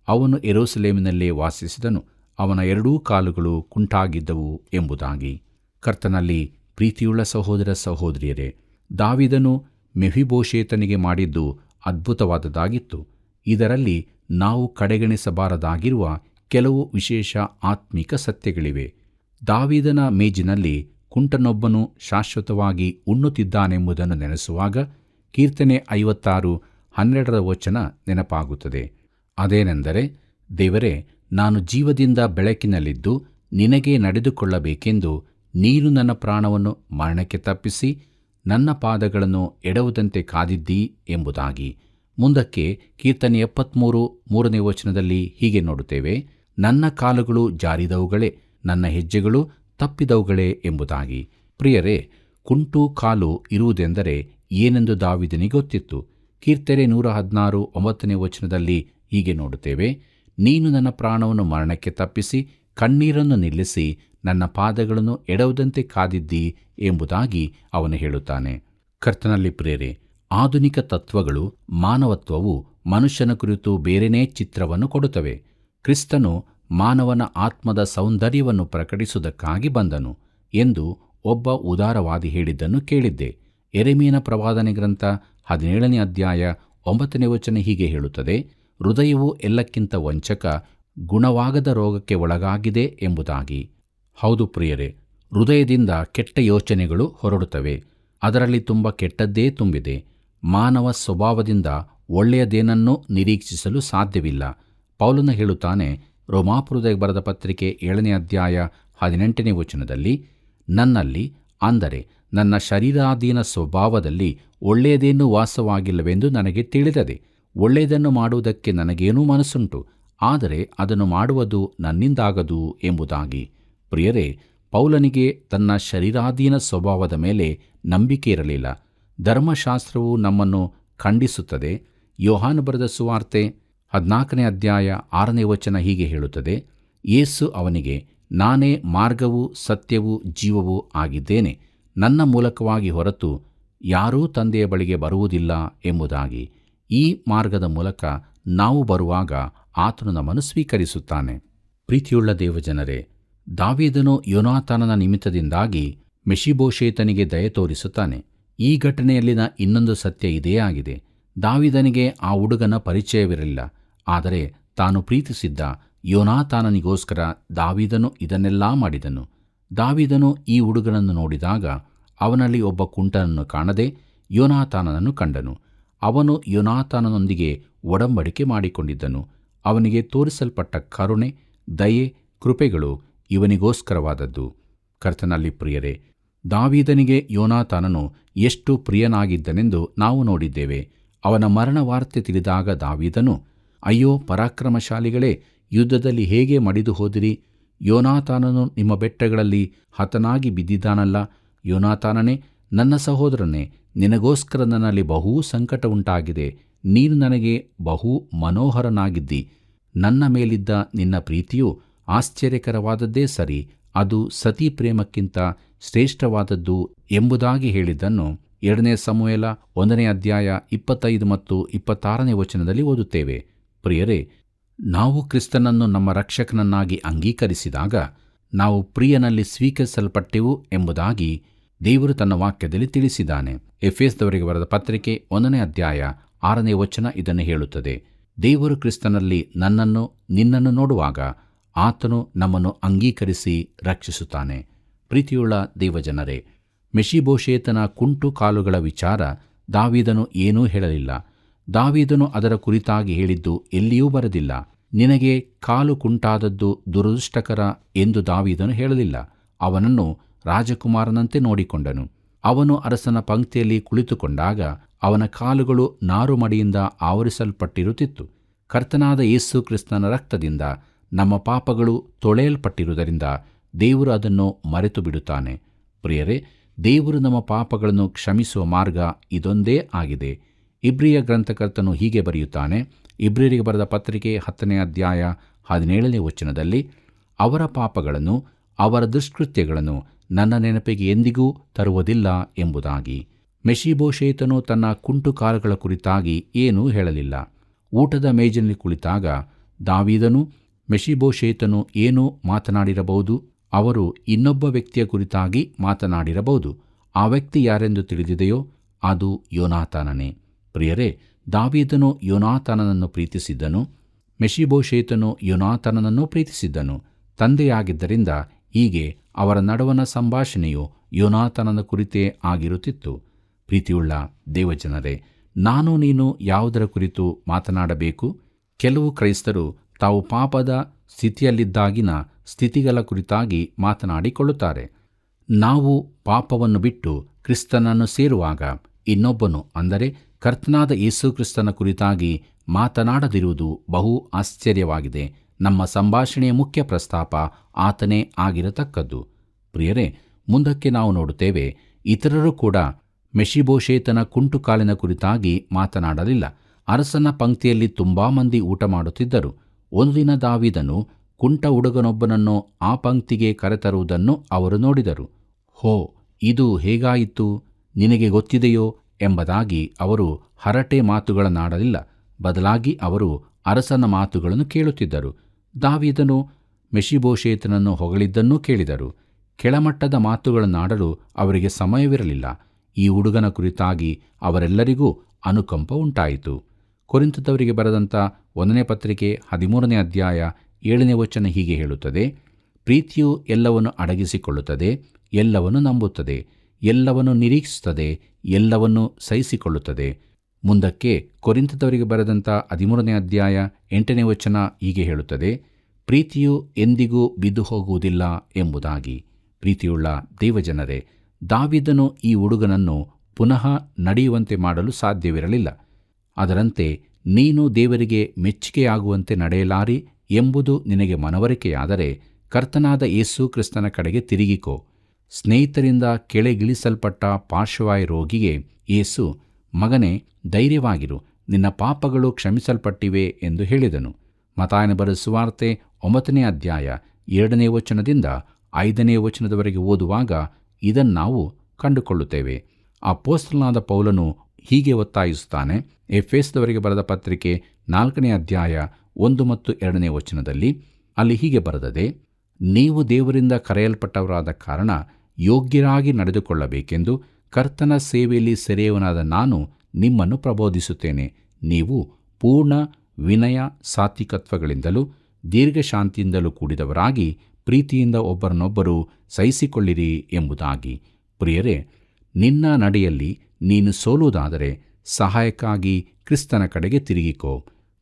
ಅವನು ಯೆರೂಸಲೇಮಿನಲ್ಲೇ ವಾಸಿಸಿದನು. ಅವನ 2 ಕಾಲುಗಳು ಕುಂಟಾಗಿದ್ದವು ಎಂಬುದಾಗಿ. ಕರ್ತನಲ್ಲಿ ಪ್ರೀತಿಯುಳ್ಳ ಸಹೋದರ ಸಹೋದರಿಯರೇ, ದಾವೀದನು ಮೆಫಿಬೋಶೇತನಿಗೆ ಮಾಡಿದ್ದು ಅದ್ಭುತವಾದದ್ದಾಗಿತ್ತು. ಇದರಲ್ಲಿ ನಾವು ಕಡೆಗಣಿಸಬಾರದಾಗಿರುವ ಕೆಲವು ವಿಶೇಷ ಆತ್ಮಿಕ ಸತ್ಯಗಳಿವೆ. ದಾವೀದನ ಮೇಜಿನಲ್ಲಿ ಕುಂಟನೊಬ್ಬನು ಶಾಶ್ವತವಾಗಿ ಉಣ್ಣುತ್ತಿದ್ದಾನೆಂಬುದನ್ನು ನೆನೆಸುವಾಗ ಕೀರ್ತನೆ 56:12 ವಚನ ನೆನಪಾಗುತ್ತದೆ. ಅದೇನೆಂದರೆ, ದೇವರೇ, ನಾನು ಜೀವದಿಂದ ಬೆಳಕಿನಲ್ಲಿದ್ದು ನಿನಗೆ ನಡೆದುಕೊಳ್ಳಬೇಕೆಂದು ನೀನು ನನ್ನ ಪ್ರಾಣವನ್ನು ಮರಣಕ್ಕೆ ತಪ್ಪಿಸಿ ನನ್ನ ಪಾದಗಳನ್ನು ಎಡವುದಂತೆ ಕಾದಿದ್ದೀ ಎಂಬುದಾಗಿ. ಮುಂದಕ್ಕೆ ಕೀರ್ತನೆ 73:3ನೇ ವಚನದಲ್ಲಿ ಹೀಗೆ ನೋಡುತ್ತೇವೆ, ನನ್ನ ಕಾಲುಗಳು ಜಾರಿದವುಗಳೇ, ನನ್ನ ಹೆಜ್ಜೆಗಳು ತಪ್ಪಿದವುಗಳೇ ಎಂಬುದಾಗಿ. ಪ್ರಿಯರೇ, ಕುಂಟು ಕಾಲು ಇರುವುದೆಂದರೆ ಏನೆಂದು ದಾವೀದನಿಗೆ ಗೊತ್ತಿತ್ತು. ಕೀರ್ತನೆ 116:9ನೇ ವಚನದಲ್ಲಿ ಹೀಗೆ ನೋಡುತ್ತೇವೆ, ನೀನು ನನ್ನ ಪ್ರಾಣವನ್ನು ಮರಣಕ್ಕೆ ತಪ್ಪಿಸಿ ಕಣ್ಣೀರನ್ನು ನಿಲ್ಲಿಸಿ ನನ್ನ ಪಾದಗಳನ್ನು ಎಡವುದಂತೆ ಕಾದಿದ್ದೀ ಎಂಬುದಾಗಿ ಅವನು ಹೇಳುತ್ತಾನೆ. ಕರ್ತನಲ್ಲಿ ಪ್ರಿಯರೇ, ಆಧುನಿಕ ತತ್ವಗಳು, ಮಾನವತ್ವವು ಮನುಷ್ಯನ ಕುರಿತು ಬೇರೆನೇ ಚಿತ್ರವನ್ನು ಕೊಡುತ್ತವೆ. ಕ್ರಿಸ್ತನು ಮಾನವನ ಆತ್ಮದ ಸೌಂದರ್ಯವನ್ನು ಪ್ರಕಟಿಸುವುದಕ್ಕಾಗಿ ಬಂದನು ಎಂದು ಒಬ್ಬ ಉದಾರವಾದಿ ಹೇಳಿದ್ದನ್ನು ಕೇಳಿದ್ದೆ. ಯೆರೆಮೀಯನ ಪ್ರವಾದನೆ ಗ್ರಂಥ 17ನೇ ಅಧ್ಯಾಯ 9ನೇ ವಚನ ಹೀಗೆ ಹೇಳುತ್ತದೆ, ಹೃದಯವು ಎಲ್ಲಕ್ಕಿಂತ ವಂಚಕ, ಗುಣವಾಗದ ರೋಗಕ್ಕೆ ಒಳಗಾಗಿದೆ ಎಂಬುದಾಗಿ. ಹೌದು ಪ್ರಿಯರೇ, ಹೃದಯದಿಂದ ಕೆಟ್ಟ ಯೋಚನೆಗಳು ಹೊರಡುತ್ತವೆ. ಅದರಲ್ಲಿ ತುಂಬ ಕೆಟ್ಟದ್ದೇ ತುಂಬಿದೆ. ಮಾನವ ಸ್ವಭಾವದಿಂದ ಒಳ್ಳೆಯದೇನನ್ನೂ ನಿರೀಕ್ಷಿಸಲು ಸಾಧ್ಯವಿಲ್ಲ. ಪೌಲನು ಹೇಳುತ್ತಾನೆ, ರೋಮಾಪುರದಕ್ಕೆ ಬರೆದ ಪತ್ರಿಕೆ 7ನೇ ಅಧ್ಯಾಯ 18ನೇ ವಚನದಲ್ಲಿ, ನನ್ನಲ್ಲಿ ಅಂದರೆ ನನ್ನ ಶರೀರಾಧೀನ ಸ್ವಭಾವದಲ್ಲಿ ಒಳ್ಳೆಯದೇನೂ ವಾಸವಾಗಿಲ್ಲವೆಂದು ನನಗೆ ತಿಳಿದದೆ. ಒಳ್ಳೆಯದನ್ನು ಮಾಡುವುದಕ್ಕೆ ನನಗೇನೂ ಮನಸ್ಸುಂಟು, ಆದರೆ ಅದನ್ನು ಮಾಡುವುದು ನನ್ನಿಂದಾಗದು ಎಂಬುದಾಗಿ. ಪ್ರಿಯರೇ, ಪೌಲನಿಗೆ ತನ್ನ ಶರೀರಾಧೀನ ಸ್ವಭಾವದ ಮೇಲೆ ನಂಬಿಕೆ ಇರಲಿಲ್ಲ. ಧರ್ಮಶಾಸ್ತ್ರವು ನಮ್ಮನ್ನು ಖಂಡಿಸುತ್ತದೆ. ಯೋಹಾನ ಬರೆದ ಸುವಾರ್ತೆ 14ನೇ ಅಧ್ಯಾಯ 6ನೇ ವಚನ ಹೀಗೆ ಹೇಳುತ್ತದೆ, ಯೇಸು ಅವನಿಗೆ, ನಾನೇ ಮಾರ್ಗವೂ ಸತ್ಯವೂ ಜೀವವೂ ಆಗಿದ್ದೇನೆ, ನನ್ನ ಮೂಲಕವಾಗಿ ಹೊರತು ಯಾರೂ ತಂದೆಯ ಬಳಿಗೆ ಬರುವುದಿಲ್ಲ ಎಂಬುದಾಗಿ. ಈ ಮಾರ್ಗದ ಮೂಲಕ ನಾವು ಬರುವಾಗ ಆತನು ನಮ್ಮನ್ನು ಸ್ವೀಕರಿಸುತ್ತಾನೆ. ಪ್ರೀತಿಯುಳ್ಳ ದೇವಜನರೇ, ದಾವೀದನು ಯೋನಾತಾನನ ನಿಮಿತ್ತದಿಂದಾಗಿ ಮೆಫಿಬೋಶೇತನಿಗೆ ದಯೆ ತೋರಿಸುತ್ತಾನೆ. ಈ ಘಟನೆಯಲ್ಲಿನ ಇನ್ನೊಂದು ಸತ್ಯ ಇದೇ ಆಗಿದೆ. ದಾವೀದನಿಗೆ ಆ ಹುಡುಗನ ಪರಿಚಯವಿರಲಿಲ್ಲ. ಆದರೆ ತಾನು ಪ್ರೀತಿಸಿದ್ದ ಯೋನಾತಾನನಿಗೋಸ್ಕರ ದಾವೀದನು ಇದನ್ನೆಲ್ಲ ಮಾಡಿದನು. ದಾವೀದನು ಈ ಹುಡುಗನನ್ನು ನೋಡಿದಾಗ ಅವನಲ್ಲಿ ಒಬ್ಬ ಕುಂಟನನ್ನು ಕಾಣದೆ ಯೋನಾತಾನನನ್ನು ಕಂಡನು. ಅವನು ಯೋನಾತಾನನೊಂದಿಗೆ ಒಡಂಬಡಿಕೆ ಮಾಡಿಕೊಂಡಿದ್ದನು. ಅವನಿಗೆ ತೋರಿಸಲ್ಪಟ್ಟ ಕರುಣೆ, ದಯೆ, ಕೃಪೆಗಳು ಇವನಿಗೋಸ್ಕರವಾದದ್ದು. ಕರ್ತನಲ್ಲಿ ಪ್ರಿಯರೇ, ದಾವೀದನಿಗೆ ಯೋನಾತಾನನು ಎಷ್ಟು ಪ್ರಿಯನಾಗಿದ್ದನೆಂದು ನಾವು ನೋಡಿದ್ದೇವೆ. ಅವನ ಮರಣ ವಾರ್ತೆ ತಿಳಿದಾಗ ದಾವೀದನು, ಅಯ್ಯೋ ಪರಾಕ್ರಮಶಾಲಿಗಳೇ, ಯುದ್ಧದಲ್ಲಿ ಹೇಗೆ ಮಡಿದು ಹೋದಿರಿ? ಯೋನಾತಾನನು ನಿಮ್ಮ ಬೆಟ್ಟಗಳಲ್ಲಿ ಹತನಾಗಿ ಬಿದ್ದಿದ್ದಾನಲ್ಲ. ಯೋನಾತಾನನೇ, ನನ್ನ ಸಹೋದರನೇ, ನಿನಗೋಸ್ಕರ ನನ್ನಲ್ಲಿ ಬಹು ಸಂಕಟ ಉಂಟಾಗಿದೆ. ನೀನು ನನಗೆ ಬಹು ಮನೋಹರನಾಗಿದ್ದಿ. ನನ್ನ ಮೇಲಿದ್ದ ನಿನ್ನ ಪ್ರೀತಿಯು ಆಶ್ಚರ್ಯಕರವಾದದ್ದೇ ಸರಿ, ಅದು ಸತಿ ಪ್ರೇಮಕ್ಕಿಂತ ಶ್ರೇಷ್ಠವಾದದ್ದು ಎಂಬುದಾಗಿ ಹೇಳಿದ್ದನ್ನು 2 ಸಮುವೇಲ 1ನೇ ಅಧ್ಯಾಯ 25 ಮತ್ತು 26ನೇ ವಚನದಲ್ಲಿ ಓದುತ್ತೇವೆ. ಪ್ರಿಯರೇ, ನಾವು ಕ್ರಿಸ್ತನನ್ನು ನಮ್ಮ ರಕ್ಷಕನನ್ನಾಗಿ ಅಂಗೀಕರಿಸಿದಾಗ ನಾವು ಪ್ರಿಯನಲ್ಲಿ ಸ್ವೀಕರಿಸಲ್ಪಟ್ಟೆವು ಎಂಬುದಾಗಿ ದೇವರು ತನ್ನ ವಾಕ್ಯದಲ್ಲಿ ತಿಳಿಸಿದ್ದಾನೆ. ಎಫೆಸದವರಿಗೆ ಬರೆದ ಪತ್ರಿಕೆ 1ನೇ ಅಧ್ಯಾಯ 6ನೇ ವಚನ ಇದನ್ನು ಹೇಳುತ್ತದೆ. ದೇವರು ಕ್ರಿಸ್ತನಲ್ಲಿ ನನ್ನನ್ನು ನಿನ್ನನ್ನು ನೋಡುವಾಗ ಆತನು ನಮ್ಮನ್ನು ಅಂಗೀಕರಿಸಿ ರಕ್ಷಿಸುತ್ತಾನೆ. ಪ್ರೀತಿಯುಳ್ಳ ದೇವಜನರೇ, ಮೆಷಿಬೋಶೇತನ ಕುಂಟು ಕಾಲುಗಳ ವಿಚಾರ ದಾವೀದನು ಏನೂ ಹೇಳಲಿಲ್ಲ. ದಾವೀದನು ಅದರ ಕುರಿತಾಗಿ ಹೇಳಿದ್ದು ಎಲ್ಲಿಯೂ ಬರೆದಿಲ್ಲ. ನಿನಗೆ ಕಾಲು ಕುಂಟಾದದ್ದು ದುರದೃಷ್ಟಕರ ಎಂದು ದಾವೀದನು ಹೇಳಲಿಲ್ಲ. ಅವನನ್ನು ರಾಜಕುಮಾರನಂತೆ ನೋಡಿಕೊಂಡನು. ಅವನು ಅರಸನ ಪಂಕ್ತಿಯಲ್ಲಿ ಕುಳಿತುಕೊಂಡಾಗ ಅವನ ಕಾಲುಗಳು ನಾರುಮಡಿಯಿಂದ ಆವರಿಸಲ್ಪಟ್ಟಿರುತ್ತಿತ್ತು. ಕರ್ತನಾದ ಯೇಸು ಕ್ರಿಸ್ತನ ರಕ್ತದಿಂದ ನಮ್ಮ ಪಾಪಗಳು ತೊಳೆಯಲ್ಪಟ್ಟಿರುವುದರಿಂದ ದೇವರು ಅದನ್ನು ಮರೆತು ಬಿಡುತ್ತಾನೆ. ಪ್ರಿಯರೇ, ದೇವರು ನಮ್ಮ ಪಾಪಗಳನ್ನು ಕ್ಷಮಿಸುವ ಮಾರ್ಗ ಇದೊಂದೇ ಆಗಿದೆ. ಇಬ್ರಿಯ ಗ್ರಂಥಕರ್ತನು ಹೀಗೆ ಬರೆಯುತ್ತಾನೆ. ಇಬ್ರಿಯರಿಗೆ ಬರೆದ ಪತ್ರಿಕೆ 10ನೇ ಅಧ್ಯಾಯ 17ನೇ ವಚನದಲ್ಲಿ, ಅವರ ಪಾಪಗಳನ್ನು ಅವರ ದುಷ್ಕೃತ್ಯಗಳನ್ನು ನನ್ನ ನೆನಪಿಗೆ ಎಂದಿಗೂ ತರುವುದಿಲ್ಲ ಎಂಬುದಾಗಿ. ಮೆಷಿಬೋಶೇತನು ತನ್ನ ಕುಂಟು ಕಾಲುಗಳ ಕುರಿತಾಗಿ ಏನೂ ಹೇಳಲಿಲ್ಲ. ಊಟದ ಮೇಜಿನಲ್ಲಿ ಕುಳಿತಾಗ ದಾವೀದನು ಮೆಷಿಬೋಶೇತನು ಏನೂ ಮಾತನಾಡಿರಬಹುದು. ಅವರು ಇನ್ನೊಬ್ಬ ವ್ಯಕ್ತಿಯ ಕುರಿತಾಗಿ ಮಾತನಾಡಿರಬಹುದು. ಆ ವ್ಯಕ್ತಿ ಯಾರೆಂದು ತಿಳಿದಿದೆಯೋ ಅದು ಯೋನಾತಾನನೇ. ಪ್ರಿಯರೇ, ದಾವೀದನು ಯೋನಾತಾನನನ್ನು ಪ್ರೀತಿಸಿದ್ದನು. ಮೆಷಿಬೋಶೇತನು ಯೋನಾತಾನನನ್ನು ಪ್ರೀತಿಸಿದ್ದನು. ತಂದೆಯಾಗಿದ್ದರಿಂದ ಹೀಗೆ ಅವರ ನಡುವಣ ಸಂಭಾಷಣೆಯು ಯೋನಾತಾನನ ಕುರಿತೇ ಆಗಿರುತ್ತಿತ್ತು. ಪ್ರೀತಿಯುಳ್ಳ ದೇವಜನರೇ, ನಾನು ನೀನು ಯಾವುದರ ಕುರಿತು ಮಾತನಾಡಬೇಕು? ಕೆಲವು ಕ್ರೈಸ್ತರು ತಾವು ಪಾಪದ ಸ್ಥಿತಿಯಲ್ಲಿದ್ದಾಗಿನ ಸ್ಥಿತಿಗಳ ಕುರಿತಾಗಿ ಮಾತನಾಡಿಕೊಳ್ಳುತ್ತಾರೆ. ನಾವು ಪಾಪವನ್ನು ಬಿಟ್ಟು ಕ್ರಿಸ್ತನನ್ನು ಸೇರುವಾಗ ಇನ್ನೊಬ್ಬನು, ಅಂದರೆ ಕರ್ತನಾದ ಯೇಸು ಕ್ರಿಸ್ತನ ಕುರಿತಾಗಿ ಮಾತನಾಡದಿರುವುದು ಬಹು ಆಶ್ಚರ್ಯವಾಗಿದೆ. ನಮ್ಮ ಸಂಭಾಷಣೆಯ ಮುಖ್ಯ ಪ್ರಸ್ತಾಪ ಆತನೇ ಆಗಿರತಕ್ಕದ್ದು. ಪ್ರಿಯರೇ, ಮುಂದಕ್ಕೆ ನಾವು ನೋಡುತ್ತೇವೆ, ಇತರರು ಕೂಡ ಮೆಷಿಬೋಶೇತನ ಕುಂಟು ಕಾಲಿನ ಕುರಿತಾಗಿ ಮಾತನಾಡಲಿಲ್ಲ. ಅರಸನ ಪಂಕ್ತಿಯಲ್ಲಿ ತುಂಬಾ ಮಂದಿ ಊಟ ಮಾಡುತ್ತಿದ್ದರು. ಒಂದು ದಿನ ದಾವೀದನು ಕುಂಟ ಹುಡುಗನೊಬ್ಬನನ್ನು ಆ ಪಂಕ್ತಿಗೆ ಕರೆತರುವುದನ್ನು ಅವರು ನೋಡಿದರು. ಹೋ, ಇದು ಹೇಗಾಯಿತು, ನಿನಗೆ ಗೊತ್ತಿದೆಯೋ ಎಂಬುದಾಗಿ ಅವರು ಹರಟೆ ಮಾತುಗಳನ್ನಾಡಲಿಲ್ಲ. ಬದಲಾಗಿ ಅವರು ಅರಸನ ಮಾತುಗಳನ್ನು ಕೇಳುತ್ತಿದ್ದರು. ದಾವೀದನು ಮೆಷಿಬೋಶೇತನನ್ನು ಹೊಗಳಿದ್ದನ್ನೂ ಕೇಳಿದರು. ಕೆಳಮಟ್ಟದ ಮಾತುಗಳನ್ನಾಡಲು ಅವರಿಗೆ ಸಮಯವಿರಲಿಲ್ಲ. ಈ ಹುಡುಗನ ಕುರಿತಾಗಿ ಅವರೆಲ್ಲರಿಗೂ ಅನುಕಂಪ ಉಂಟಾಯಿತು. ಕೊರಿಂಥದವರಿಗೆ ಬರೆದಂಥ 1ನೇ ಪತ್ರಿಕೆ 13ನೇ ಅಧ್ಯಾಯ 7ನೇ ವಚನ ಹೀಗೆ ಹೇಳುತ್ತದೆ. ಪ್ರೀತಿಯು ಎಲ್ಲವನ್ನು ಅಡಗಿಸಿಕೊಳ್ಳುತ್ತದೆ, ಎಲ್ಲವನ್ನು ನಂಬುತ್ತದೆ, ಎಲ್ಲವನ್ನು ನಿರೀಕ್ಷಿಸುತ್ತದೆ, ಎಲ್ಲವನ್ನು ಸಹಿಸಿಕೊಳ್ಳುತ್ತದೆ. ಮುಂದಕ್ಕೆ ಕೊರಿಂಥದವರಿಗೆ ಬರೆದಂಥ 13ನೇ ಅಧ್ಯಾಯ 8ನೇ ವಚನ ಹೀಗೆ ಹೇಳುತ್ತದೆ. ಪ್ರೀತಿಯು ಎಂದಿಗೂ ಬಿದ್ದು ಹೋಗುವುದಿಲ್ಲ ಎಂಬುದಾಗಿ. ಪ್ರೀತಿಯುಳ್ಳ ದೇವಜನರೇ, ದಾವೀದನು ಈ ಹುಡುಗನನ್ನು ಪುನಃ ನಡೆಯುವಂತೆ ಮಾಡಲು ಸಾಧ್ಯವಿರಲಿಲ್ಲ. ಅದರಂತೆ ನೀನು ದೇವರಿಗೆ ಮೆಚ್ಚುಗೆಯಾಗುವಂತೆ ನಡೆಯಲಾರಿ ಎಂಬುದು ನಿನಗೆ ಮನವರಿಕೆಯಾದರೆ ಕರ್ತನಾದ ಯೇಸು ಕ್ರಿಸ್ತನ ಕಡೆಗೆ ತಿರುಗಿಕೋ. ಸ್ನೇಹಿತರಿಂದ ಕೆಳಗಿಳಿಸಲ್ಪಟ್ಟ ಪಾರ್ಶ್ವವಾಯು ರೋಗಿಗೆ ಯೇಸು, ಮಗನೇ, ಧೈರ್ಯವಾಗಿರು, ನಿನ್ನ ಪಾಪಗಳು ಕ್ಷಮಿಸಲ್ಪಟ್ಟಿವೆ ಎಂದು ಹೇಳಿದನು. ಮತ್ತಾಯನ ಬರೆದ ಸುವಾರ್ತೆ 9ನೇ ಅಧ್ಯಾಯ 2ನೇ ವಚನದಿಂದ 5ನೇ ವಚನದವರೆಗೆ ಓದುವಾಗ ಇದನ್ನಾವು ಕಂಡುಕೊಳ್ಳುತ್ತೇವೆ. ಅಪೊಸ್ತಲನಾದ ಪೌಲನು ಹೀಗೆ ಒತ್ತಾಯಿಸುತ್ತಾನೆ. ಎಫೆಸದವರಿಗೆ ಬರೆದ ಪತ್ರಿಕೆ 4ನೇ ಅಧ್ಯಾಯ 1 ಮತ್ತು 2ನೇ ವಚನದಲ್ಲಿ ಅಲ್ಲಿ ಹೀಗೆ ಬರೆದದೆ, ನೀವು ದೇವರಿಂದ ಕರೆಯಲ್ಪಟ್ಟವರಾದ ಕಾರಣ ಯೋಗ್ಯರಾಗಿ ನಡೆದುಕೊಳ್ಳಬೇಕೆಂದು ಕರ್ತನ ಸೇವೆಯಲ್ಲಿ ಸೆರೆಯವನಾದ ನಾನು ನಿಮ್ಮನ್ನು ಪ್ರಬೋಧಿಸುತ್ತೇನೆ. ನೀವು ಪೂರ್ಣ ವಿನಯ ಸಾತ್ವಿಕತ್ವಗಳಿಂದಲೂ ದೀರ್ಘಶಾಂತಿಯಿಂದಲೂ ಕೂಡಿದವರಾಗಿ ಪ್ರೀತಿಯಿಂದ ಒಬ್ಬರನ್ನೊಬ್ಬರು ಸಹಿಸಿಕೊಳ್ಳಿರಿ ಎಂಬುದಾಗಿ. ಪ್ರಿಯರೇ, ನಿನ್ನ ನಡೆಯಲ್ಲಿ ನೀನು ಸೋಲುವುದಾದರೆ ಸಹಾಯಕ್ಕಾಗಿ ಕ್ರಿಸ್ತನ ಕಡೆಗೆ ತಿರುಗಿಕೋ.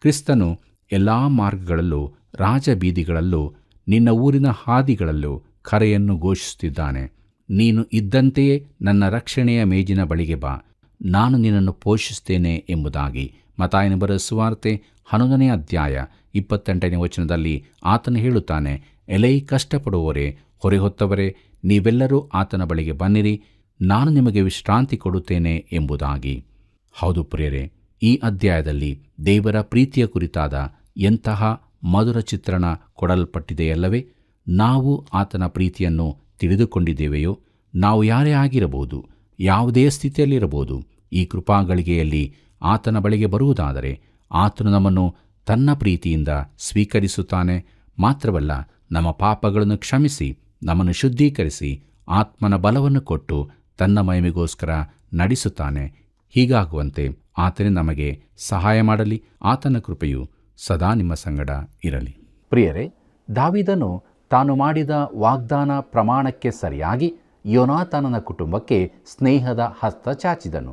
ಕ್ರಿಸ್ತನು ಎಲ್ಲ ಮಾರ್ಗಗಳಲ್ಲೂ ರಾಜಬೀದಿಗಳಲ್ಲೂ ನಿನ್ನ ಊರಿನ ಹಾದಿಗಳಲ್ಲೂ ಕರೆಯನ್ನು ಘೋಷಿಸುತ್ತಿದ್ದಾನೆ. ನೀನು ಇದ್ದಂತೆಯೇ ನನ್ನ ರಕ್ಷಣೆಯ ಮೇಜಿನ ಬಳಿಗೆ ಬಾ, ನಾನು ನಿನ್ನನ್ನು ಪೋಷಿಸುತ್ತೇನೆ ಎಂಬುದಾಗಿ. ಮತ್ತಾಯನ ಬರೆದ ಸುವಾರ್ತೆ 11ನೇ ಅಧ್ಯಾಯ 28ನೇ ವಚನದಲ್ಲಿ ಆತನು ಹೇಳುತ್ತಾನೆ, ಎಲೈ ಕಷ್ಟಪಡುವವರೇ, ಹೊರೆಹೊತ್ತವರೇ, ನೀವೆಲ್ಲರೂ ಆತನ ಬಳಿಗೆ ಬನ್ನಿರಿ, ನಾನು ನಿಮಗೆ ವಿಶ್ರಾಂತಿ ಕೊಡುತ್ತೇನೆ ಎಂಬುದಾಗಿ. ಹೌದು ಪ್ರಿಯರೇ, ಈ ಅಧ್ಯಾಯದಲ್ಲಿ ದೇವರ ಪ್ರೀತಿಯ ಕುರಿತಾದ ಎಂತಹ ಮಧುರ ಚಿತ್ರಣ ಕೊಡಲ್ಪಟ್ಟಿದೆಯಲ್ಲವೇ? ನಾವು ಆತನ ಪ್ರೀತಿಯನ್ನು ತಿಳಿದುಕೊಂಡಿದ್ದೇವೆಯೋ? ನಾವು ಯಾರೇ ಆಗಿರಬಹುದು, ಯಾವುದೇ ಸ್ಥಿತಿಯಲ್ಲಿರಬಹುದು, ಈ ಕೃಪಾಗಳಿಗೆಯಲ್ಲಿ ಆತನ ಬಳಿಗೆ ಬರುವುದಾದರೆ ಆತನು ನಮ್ಮನ್ನು ತನ್ನ ಪ್ರೀತಿಯಿಂದ ಸ್ವೀಕರಿಸುತ್ತಾನೆ. ಮಾತ್ರವಲ್ಲ, ನಮ್ಮ ಪಾಪಗಳನ್ನು ಕ್ಷಮಿಸಿ ನಮ್ಮನ್ನು ಶುದ್ಧೀಕರಿಸಿ ಆತ್ಮನ ಬಲವನ್ನು ಕೊಟ್ಟು ತನ್ನ ಮಹಿಮೆಗೋಸ್ಕರ ನಡೆಸುತ್ತಾನೆ. ಹೀಗಾಗುವಂತೆ ಆತನೇ ನಮಗೆ ಸಹಾಯ ಮಾಡಲಿ. ಆತನ ಕೃಪೆಯು ಸದಾ ನಿಮ್ಮ ಸಂಗಡ ಇರಲಿ. ಪ್ರಿಯರೇ, ದಾವೀದನು ತಾನು ಮಾಡಿದ ವಾಗ್ದಾನ ಪ್ರಮಾಣಕ್ಕೆ ಸರಿಯಾಗಿ ಯೋನಾತಾನನ ಕುಟುಂಬಕ್ಕೆ ಸ್ನೇಹದ ಹಸ್ತ ಚಾಚಿದನು.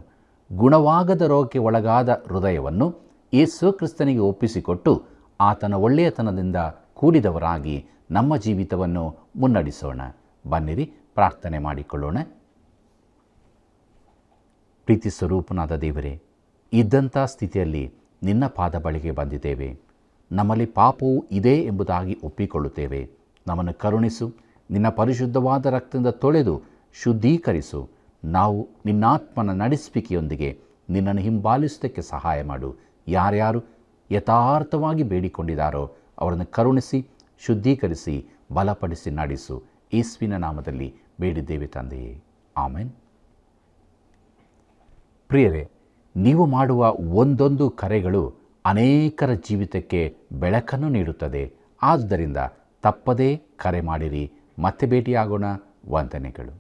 ಗುಣವಾಗದ ರೋಗಕ್ಕೆ ಒಳಗಾದ ಹೃದಯವನ್ನು ಯೇಸು ಕ್ರಿಸ್ತನಿಗೆ ಒಪ್ಪಿಸಿಕೊಟ್ಟು ಆತನ ಒಳ್ಳೆಯತನದಿಂದ ಕೂಡಿದವರಾಗಿ ನಮ್ಮ ಜೀವಿತವನ್ನು ಮುನ್ನಡೆಸೋಣ. ಬನ್ನಿರಿ, ಪ್ರಾರ್ಥನೆ ಮಾಡಿಕೊಳ್ಳೋಣ. ಪ್ರೀತಿ ಸ್ವರೂಪನಾದ ದೇವರೇ, ಇದ್ದಂಥ ಸ್ಥಿತಿಯಲ್ಲಿ ನಿನ್ನ ಪಾದ ಬಳಿಗೆ ಬಂದಿದ್ದೇವೆ. ನಮ್ಮಲ್ಲಿ ಪಾಪವೂ ಇದೆ ಎಂಬುದಾಗಿ ಒಪ್ಪಿಕೊಳ್ಳುತ್ತೇವೆ. ನಮ್ಮನ್ನು ಕರುಣಿಸು, ನಿನ್ನ ಪರಿಶುದ್ಧವಾದ ರಕ್ತದಿಂದ ತೊಳೆದು ಶುದ್ಧೀಕರಿಸು. ನಾವು ನಿನ್ನಾತ್ಮನ ನಡೆಸುವಿಕೆಯೊಂದಿಗೆ ನಿನ್ನನ್ನು ಹಿಂಬಾಲಿಸುವುದಕ್ಕೆ ಸಹಾಯ ಮಾಡು. ಯಾರ್ಯಾರು ಯಥಾರ್ಥವಾಗಿ ಬೇಡಿಕೊಂಡಿದ್ದಾರೋ ಅವರನ್ನು ಕರುಣಿಸಿ, ಶುದ್ಧೀಕರಿಸಿ, ಬಲಪಡಿಸಿ ನಡೆಸು. ಯೇಸುವಿನ ನಾಮದಲ್ಲಿ ಬೇಡಿದ್ದೇವೆ ತಂದೆಯೇ, ಆಮೆನ್. ಪ್ರಿಯರೇ, ನೀವು ಮಾಡುವ ಒಂದೊಂದು ಕರೆಗಳು ಅನೇಕರ ಜೀವಿತಕ್ಕೆ ಬೆಳಕನ್ನು ನೀಡುತ್ತದೆ. ಆದ್ದರಿಂದ ತಪ್ಪದೇ ಕರೆ ಮಾಡಿರಿ. ಮತ್ತೆ ಭೇಟಿಯಾಗೋಣ. ವಂದನೆಗಳು.